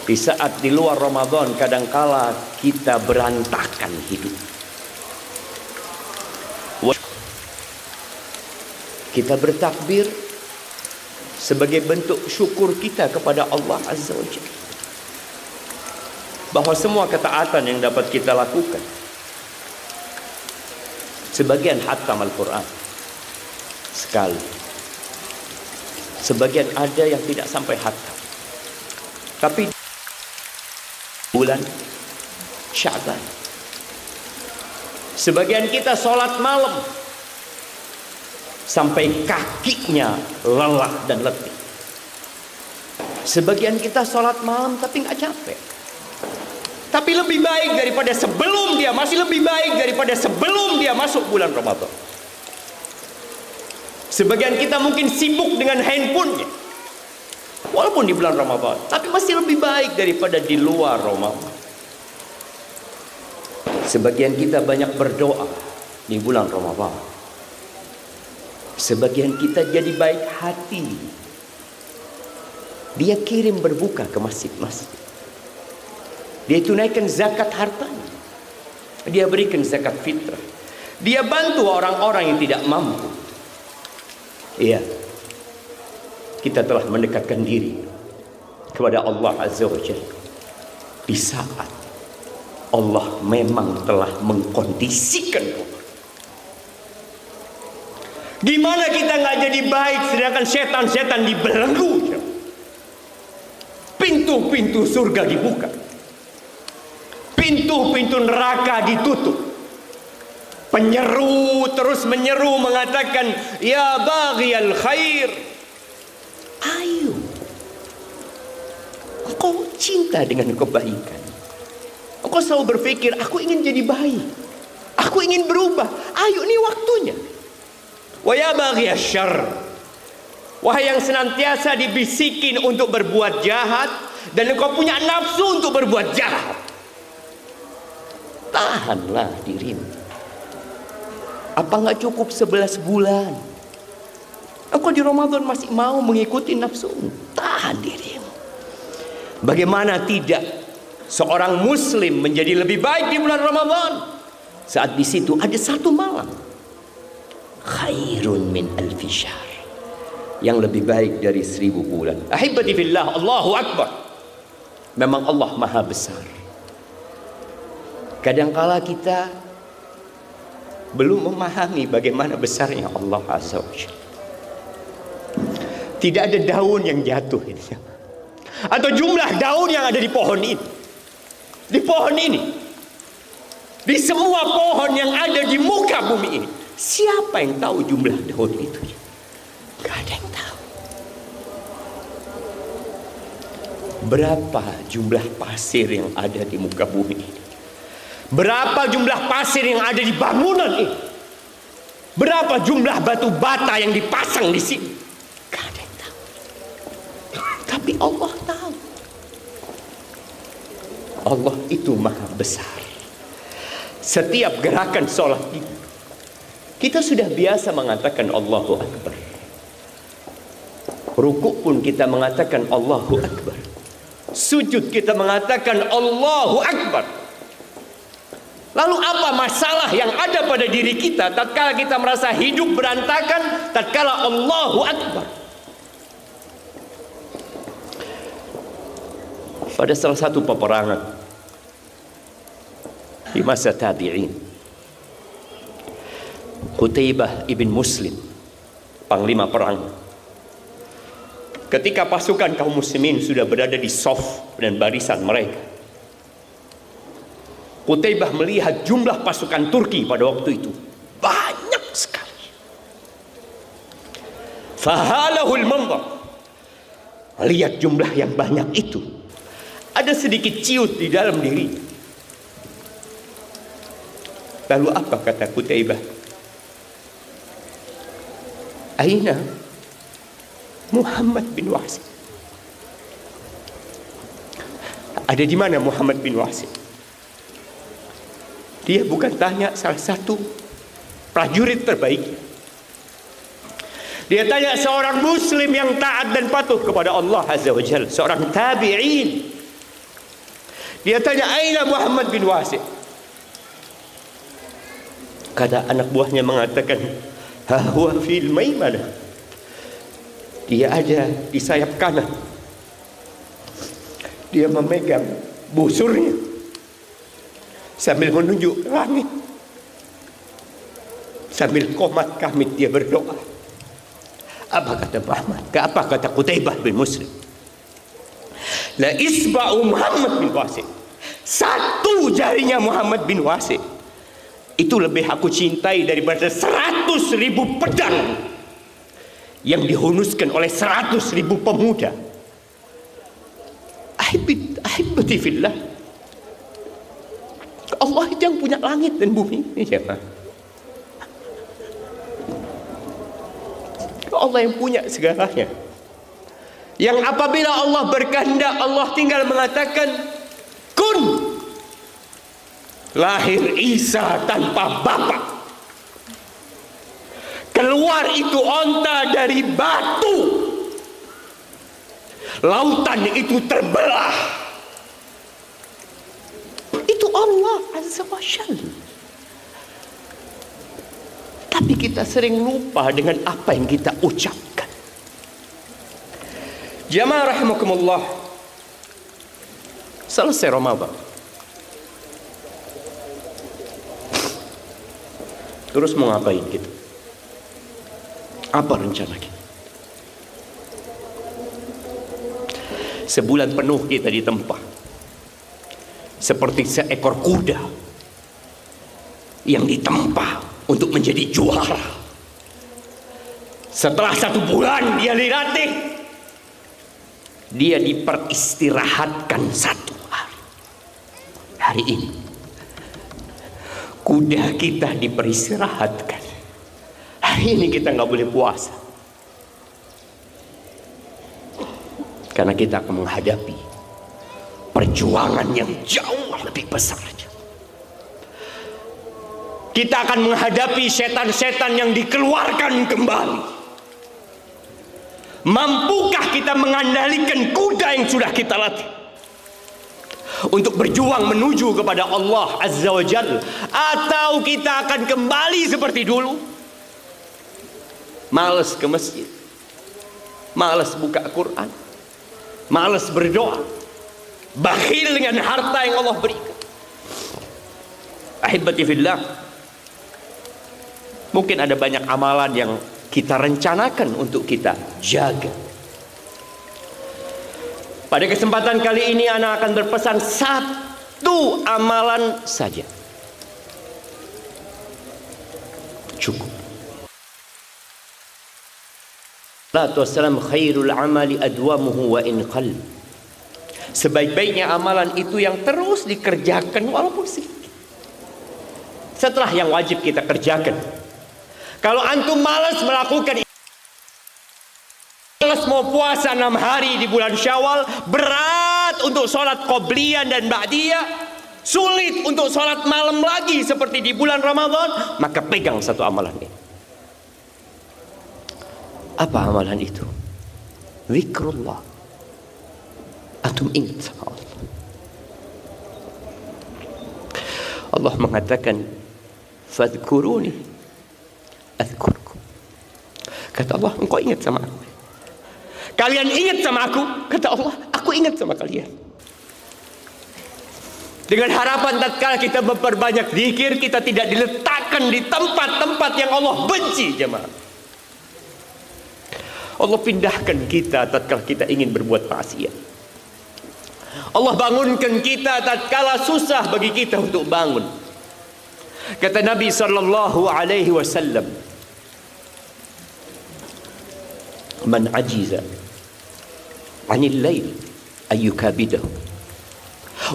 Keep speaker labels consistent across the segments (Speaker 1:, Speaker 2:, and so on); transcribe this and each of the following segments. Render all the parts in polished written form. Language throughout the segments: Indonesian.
Speaker 1: Di saat di luar Ramadan kadangkala kita berantakan hidup. Kita bertakbir sebagai bentuk syukur kita kepada Allah Azza wa Jalla, bahwa semua ketaatan yang dapat kita lakukan. Sebagian khatam Al-Quran sekali, sebagian ada yang tidak sampai khatam. Tapi bulan Sya'ban, sebagian kita sholat malam sampai kakinya lelah dan letih. Sebagian kita sholat malam tapi nggak capek, tapi lebih baik daripada sebelum dia, masih lebih baik daripada sebelum dia masuk bulan Ramadan. Sebagian kita mungkin sibuk dengan handphonenya walaupun di bulan Ramadan, tapi masih lebih baik daripada di luar Ramadan. Sebagian kita banyak berdoa di bulan Ramadan. Sebagian kita jadi baik hati, dia kirim berbuka ke masjid-masjid, dia tunaikan zakat hartanya, dia berikan zakat fitrah, dia bantu orang-orang yang tidak mampu. Iya, kita telah mendekatkan diri kepada Allah Azza wa Jalla di saat Allah memang telah mengkondisikan kita. Gimana kita nggak jadi baik sedangkan setan-setan dibelenggu, pintu-pintu surga dibuka, pintu-pintu neraka ditutup, penyeru terus menyeru mengatakan, ya baghiyal khair, ayo engkau cinta dengan kebaikan, engkau selalu berpikir aku ingin jadi baik, aku ingin berubah, ayo ini waktunya. Wa ya baghiyal syarr, wahai yang senantiasa dibisikin untuk berbuat jahat dan engkau punya nafsu untuk berbuat jahat, tahanlah dirimu. Apa nggak cukup 11 bulan? Engkau di Ramadan masih mau mengikuti nafsumu? Tahan dirimu. Bagaimana tidak seorang muslim menjadi lebih baik di bulan Ramadan saat di situ ada satu malam khairun min alfi syahr, yang lebih baik dari 1000 bulan. Ahibati fillah, Allahu Akbar. Memang Allah maha besar. Kadangkala kita belum memahami bagaimana besarnya Allah Azza wa Jalla. Tidak ada daun yang jatuh ini, atau jumlah daun yang ada di pohon ini, di pohon ini, di semua pohon yang ada di muka bumi ini. Siapa yang tahu jumlah daun itu? Gak ada yang tahu. Berapa jumlah pasir yang ada di muka bumi ini? Berapa jumlah pasir yang ada di bangunan ini? Berapa jumlah batu bata yang dipasang di sini? Gak ada yang tahu. Tapi Allah tahu. Allah itu maha besar. Setiap gerakan sholat kita sudah biasa mengatakan Allahu Akbar. Rukuk pun kita mengatakan Allahu Akbar. Sujud kita mengatakan Allahu Akbar. Lalu apa masalah yang ada pada diri kita tatkala kita merasa hidup berantakan, tatkala Allahu Akbar? Pada salah satu peperangan di masa tabi'in, Qutaibah ibn Muslim, panglima perang, ketika pasukan kaum muslimin sudah berada di shaf dan barisan mereka, Qutaibah melihat jumlah pasukan Turki pada waktu itu banyak sekali. Fahalahul manzar, lihat jumlah yang banyak itu, ada sedikit ciut di dalam diri. Lalu apa kata Qutaibah? Aina Muhammad bin Wasim? Ada di mana Muhammad bin Wasim? Dia bukan tanya salah satu prajurit terbaik. Dia tanya seorang muslim yang taat dan patuh kepada Allah Azza wa Jalla, seorang tabi'in Dia tanya, aina Muhammad bin Wasi'? Kata anak buahnya mengatakan, huwa fil maimanah. Dia ada di sayap kanan. Dia memegang busurnya sambil menunjuk ke langit. Sambil qomat kamit dia berdoa. Apa kata Muhammad? Apa kata Qutaibah bin Muslim? La isba'u Muhammad bin Wasi'. Satu jarinya Muhammad bin Wasi' itu lebih aku cintai daripada 100.000 pedang yang dihunuskan oleh 100.000 pemuda. Ahibati fillah. Allah itu yang punya langit dan bumi ini, siapa? Allah yang punya segalanya. Yang apabila Allah berkehendak, Allah tinggal mengatakan kun. Lahir Isa tanpa bapak. Keluar itu onta dari batu. Lautan itu terbelah. Itu Allah Azza wa Jalla. Tapi kita sering lupa dengan apa yang kita ucapkan. Jamaah rahimakumullah. Selesai Ramadan. Terus mau ngapain kita? Apa rencana kita? Sebulan penuh kita ditempa seperti seekor kuda yang ditempa untuk menjadi juara. Setelah 1 bulan dia dilatih, dia diperistirahatkan 1 hari. Hari ini kuda kita diperistirahatkan. Hari ini kita nggak boleh puasa karena kita akan menghadapi perjuangan yang jauh lebih besar. Kita akan menghadapi setan-setan yang dikeluarkan kembali. Mampukah kita mengendalikan kuda yang sudah kita latih untuk berjuang menuju kepada Allah Azza wa Jalla? Atau kita akan kembali seperti dulu, malas ke masjid, malas buka Quran, malas berdoa, bakhil dengan harta yang Allah berikan. Ahibati fillah, mungkin ada banyak amalan yang kita rencanakan untuk kita jaga. Pada kesempatan kali ini ana akan berpesan 1 amalan saja. Cukup. Salatu wassalam khairul amali adwamuhu wa in qall. Sebaik-baiknya amalan itu yang terus dikerjakan walaupun sedikit. Setelah yang wajib kita kerjakan. Kalau antum malas melakukan, malas mau puasa 6 hari di bulan Syawal, berat untuk sholat qobliyah dan ba'diyah, sulit untuk sholat malam lagi seperti di bulan Ramadan, maka pegang 1 amalan ini. Apa amalan itu? Zikrullah. Antum ingat sama Allah. Allah mengatakan, fadhkuruni adzkurkum. Kata Allah, engkau ingat sama aku. Kalian ingat sama aku. Kata Allah, aku ingat sama kalian. Dengan harapan tatkala kita memperbanyak zikir, kita tidak diletakkan di tempat-tempat yang Allah benci, jemaah. Allah pindahkan kita tatkala kita ingin berbuat maksiat. Allah bangunkan kita tatkala susah bagi kita untuk bangun. Kata Nabi sallallahu alaihi wasallam, man ajiza 'anil lail ay yukabidahu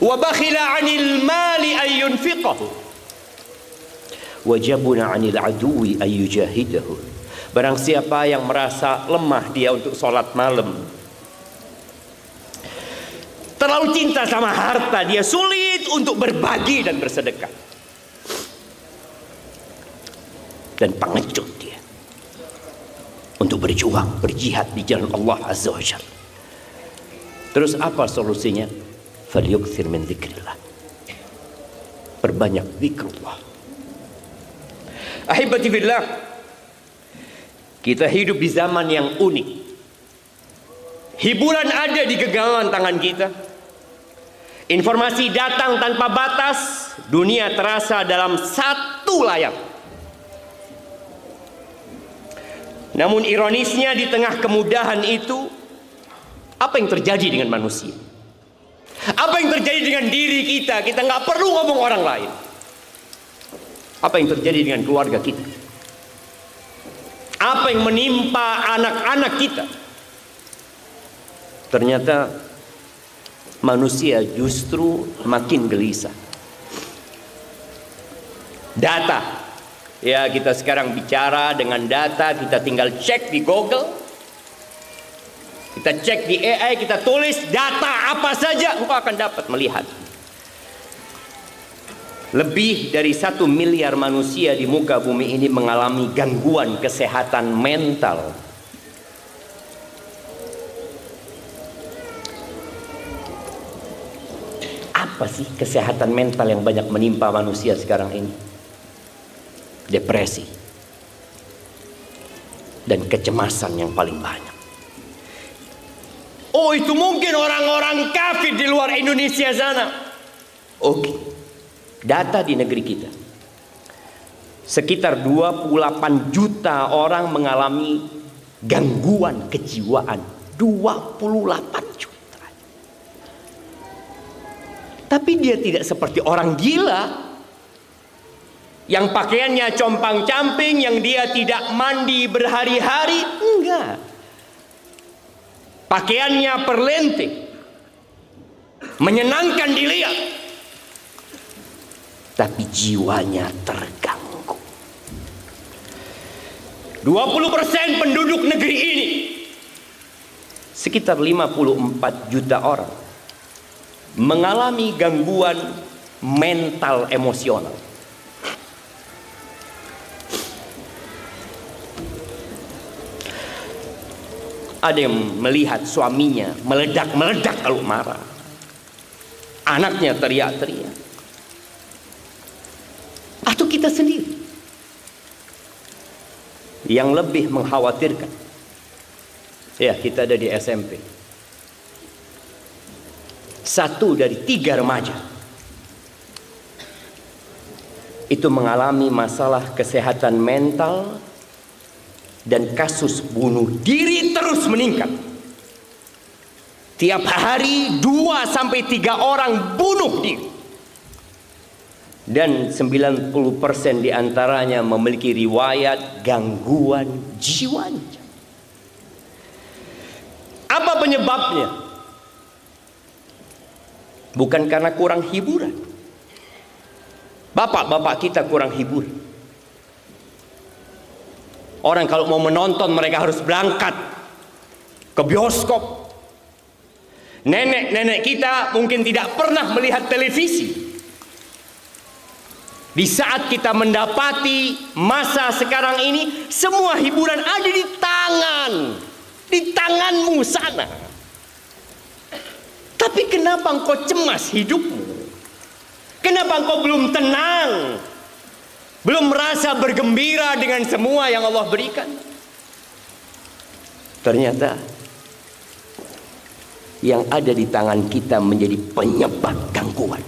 Speaker 1: wa bakhila 'anil mali ay yunfiqahu wa jabuna 'anil aduwi ay yujahidahu. Barang siapa yang merasa lemah dia untuk sholat malam, terlalu cinta sama harta, dia sulit untuk berbagi dan bersedekah, dan pengecut dia untuk berjuang, berjihad di jalan Allah Azza wa Jalla. Terus apa solusinya? Falyukthir min dzikrillah. Perbanyak zikrullah. Ahibati fillah, kita hidup di zaman yang unik. Hiburan ada di genggaman tangan kita. Informasi datang tanpa batas. Dunia terasa dalam satu layar. Namun ironisnya, di tengah kemudahan itu, apa yang terjadi dengan manusia? Apa yang terjadi dengan diri kita? Kita nggak perlu ngomong orang lain. Apa yang terjadi dengan keluarga kita? Apa yang menimpa anak-anak kita? Ternyata manusia justru makin gelisah. Data, ya, kita sekarang bicara dengan data. Kita tinggal cek di Google, kita cek di AI, kita tulis data apa saja, engkau akan dapat melihat. Lebih dari 1 miliar manusia di muka bumi ini mengalami gangguan kesehatan mental. Apa sih kesehatan mental yang banyak menimpa manusia sekarang ini? Depresi dan kecemasan yang paling banyak. Oh, itu mungkin orang-orang kafir di luar Indonesia sana. Oke. Data di negeri kita, sekitar 28 juta orang mengalami gangguan kejiwaan. 28 juta. Tapi dia tidak seperti orang gila yang pakaiannya compang-camping, yang dia tidak mandi berhari-hari. Enggak. Pakaiannya perlente, menyenangkan dilihat, tapi jiwanya terganggu. 20% penduduk negeri ini, sekitar 54 juta orang, mengalami gangguan mental emosional. Ada yang melihat suaminya meledak-meledak kalau marah. Anaknya teriak-teriak. Atau kita sendiri. Yang lebih mengkhawatirkan. Ya, kita ada di SMP. 1 dari 3 remaja itu mengalami masalah kesehatan mental, dan kasus bunuh diri terus meningkat. Tiap hari 2 sampai 3 orang bunuh diri. Dan 90% diantaranya memiliki riwayat gangguan jiwanya. Apa penyebabnya? Bukan karena kurang hiburan. Bapak-bapak kita kurang hiburan. Orang kalau mau menonton mereka harus berangkat ke bioskop. Nenek-nenek kita mungkin tidak pernah melihat televisi. Di saat kita mendapati masa sekarang ini, semua hiburan ada di tanganmu sana. Tapi kenapa engkau cemas hidupmu? Kenapa engkau belum tenang? Belum merasa bergembira dengan semua yang Allah berikan? Ternyata yang ada di tangan kita menjadi penyebab gangguan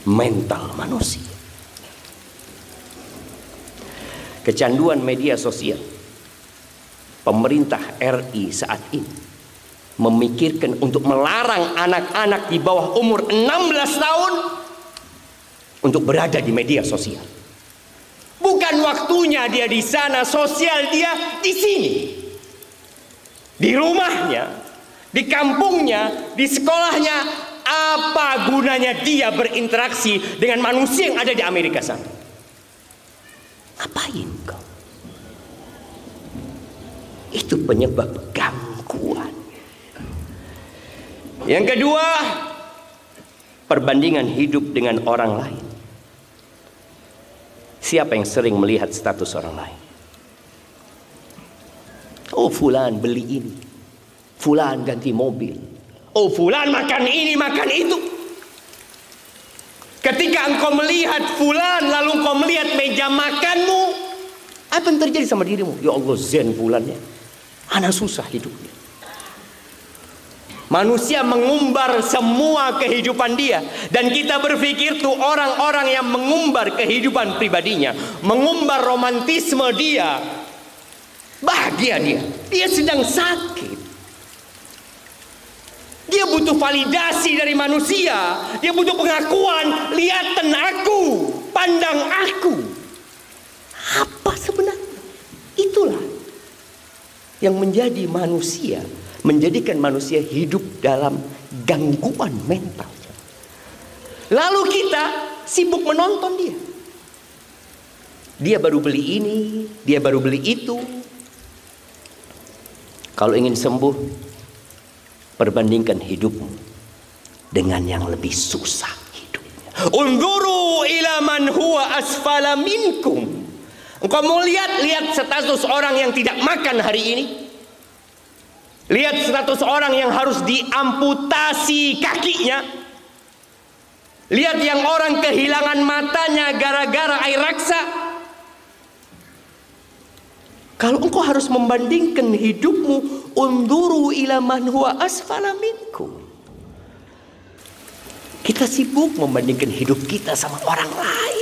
Speaker 1: mental manusia. Kecanduan media sosial. Pemerintah RI saat ini memikirkan untuk melarang anak-anak di bawah umur 16 tahun untuk berada di media sosial. Bukan waktunya dia di sana, sosial dia di sini. Di rumahnya, di kampungnya, di sekolahnya. Apa gunanya dia berinteraksi dengan manusia yang ada di Amerika sana? Ngapain kau? Itu penyebab gangguan. Yang kedua, perbandingan hidup dengan orang lain. Siapa yang sering melihat status orang lain? Oh, fulan beli ini, fulan ganti mobil, Oh, fulan makan ini, makan itu. Ketika engkau melihat fulan, lalu engkau melihat meja makanmu, apa yang terjadi sama dirimu? Ya Allah, zen fulannya, anak susah hidupnya. Manusia mengumbar semua kehidupan dia. Dan kita berpikir tuh orang-orang yang mengumbar kehidupan pribadinya, mengumbar romantisme dia, bahagia dia. Dia sedang sakit. Dia butuh validasi dari manusia. Dia butuh pengakuan. Lihatan aku, pandang aku. Apa sebenarnya? Itulah yang menjadi manusia, menjadikan manusia hidup dalam gangguan mental. Lalu kita sibuk menonton dia. Dia baru beli ini, dia baru beli itu. Kalau ingin sembuh, perbandingkan hidupmu dengan yang lebih susah hidupnya. Unzuru ila man huwa asfala minkum. Engkau mau lihat status orang yang tidak makan hari ini. Lihat status orang yang harus diamputasi kakinya. Lihat yang orang kehilangan matanya gara-gara air raksa. Kalau engkau harus membandingkan hidupmu, unzuru ila man huwa asfala minkum. Kita sibuk membandingkan hidup kita sama orang lain.